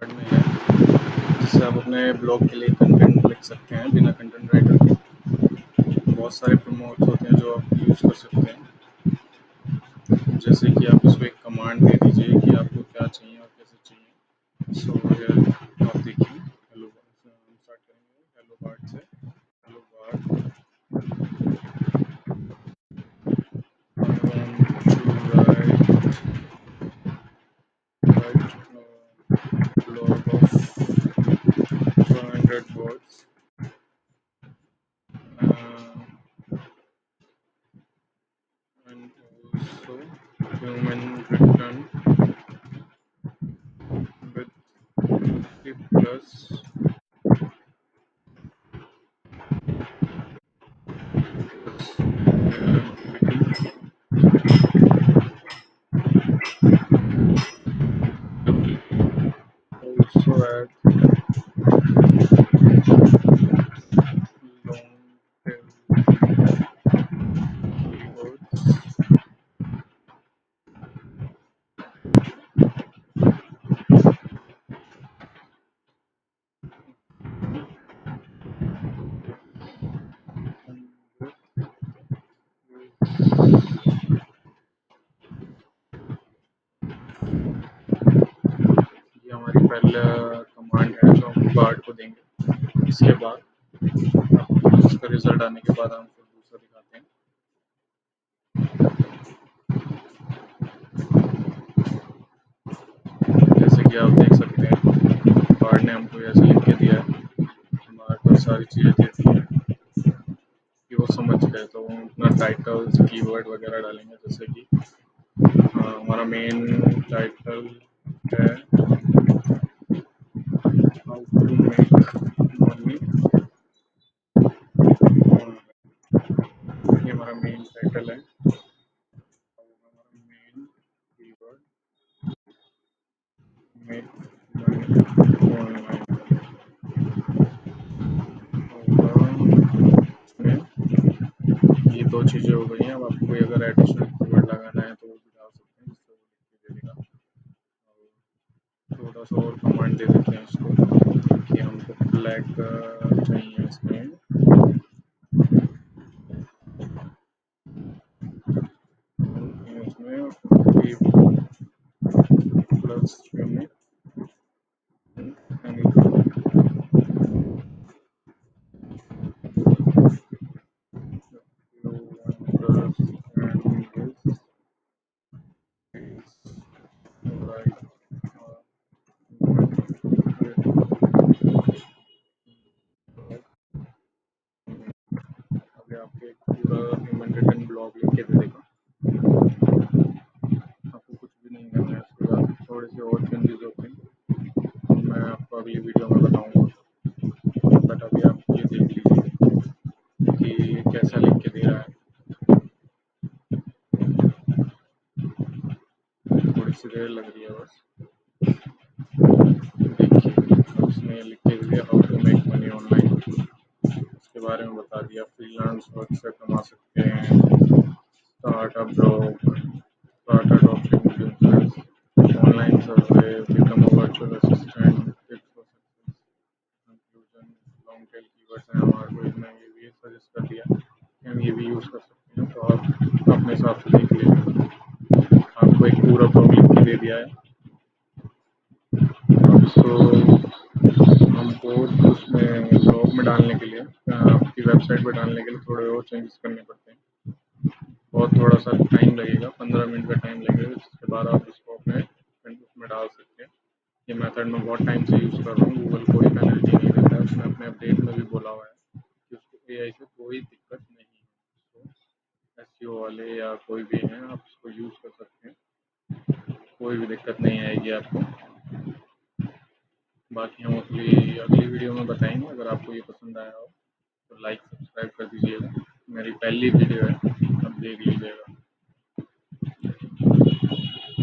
Word में है जिससे आप अपने ब्लॉग के लिए कंटेंट लिख सकते हैं बिना कंटेंट राइटर के। बहुत सारे प्रमोट्स होते हैं जो आप यूज़ कर सकते हैं। जैसे कि आप उसको एक कमांड दे दीजिए कि आपको क्या चाहिए और कैसे चाहिए। सो आप देखिए, हेलो हम स्टार्ट करेंगे हेलो वर्ड से। Hello word, blog of 200 words, and also human written with 50 plus also add long tail keywords. ये हमारी पहला कमांड है जो हम बार्ड को देंगे। इसके बाद उसका रिजल्ट आने के बाद हम फिर दूसरा दिखाते हैं। जैसे कि आप देख सकते हैं बार्ड ने हमको ऐसे लिख के दिया है, हमारे पास सारी चीज़ें दे दी हैं कि वो समझ गए। तो हम अपना टाइटल्स कीवर्ड वगैरह डालेंगे। जैसे कि हमारा मेन टाइटल है how to make money online. ये हमारा मेन टाइटल है। हमारा main keyword make money online होगा। ये दो चीज़ें हो गई हैं। अब आपको कोई अगर एडिशनल कीवर्ड लगाना है तो वो भी डाल सकते हैं, जिससे वो लिख के दे देगा। और थोड़ा सा और कमांड दे देते हैं इसको कि हमको फ्लैग चाहिए इसमें। इसमें प्लस यूनिट अभी आपके पूरा ह्यूमन रिटन ब्लॉग लिख के दे देगा। आपको कुछ भी नहीं करना है। उसके बाद थोड़े से और चेंजेस होते हैं, मैं आपको अगली वीडियो में बताऊंगा। बट अभी आप ये देख लीजिए कि ये कैसा लिख के दे रहा है। थोड़ी सी देर लग रही है बस। देखिए उसने लिख के दिया how to make money online, उसके बारे में बता दिया। फ्रीलांस वर्क से कमा सकते हैं, start a blog, start a dropshipping business, online survey, become a virtual assistant, tips for success, conclusion, long tail keywords हैं हमारे को। इसमें ये भी सजेस्ट कर दिया कि हम ये भी यूज़ कर सकते हैं। तो आप अपने हिसाब से देख लीजिए। आपको एक पूरा ब्लॉग लिख के दे दिया है। सो हमको उसमें ब्लॉग में डालने के लिए आपकी वेबसाइट पर डालने के लिए थोड़े और चेंजेस करने पड़ते हैं। बहुत थोड़ा सा टाइम लगेगा, 15 मिनट का टाइम लगेगा, जिसके बाद आप उसको अपने उसमें डाल सकते हैं। ये मेथड मैं बहुत टाइम से यूज़ कर रहा हूँ। गूगल कोई पेनल्टी नहीं देता है। उसने अपने अपडेट में भी बोला हुआ है कि उसको एआई से कोई दिक्कत नहीं है। तो एसईओ वाले या कोई भी हैं, आप उसको यूज़ कर सकते हैं, कोई भी दिक्कत नहीं आएगी आपको। बाकी हम अगली अगली वीडियो में बताएंगे। अगर आपको ये पसंद आया हो तो लाइक सब्सक्राइब कर दीजिएगा। मेरी पहली वीडियो है, अब देख लीजिएगा।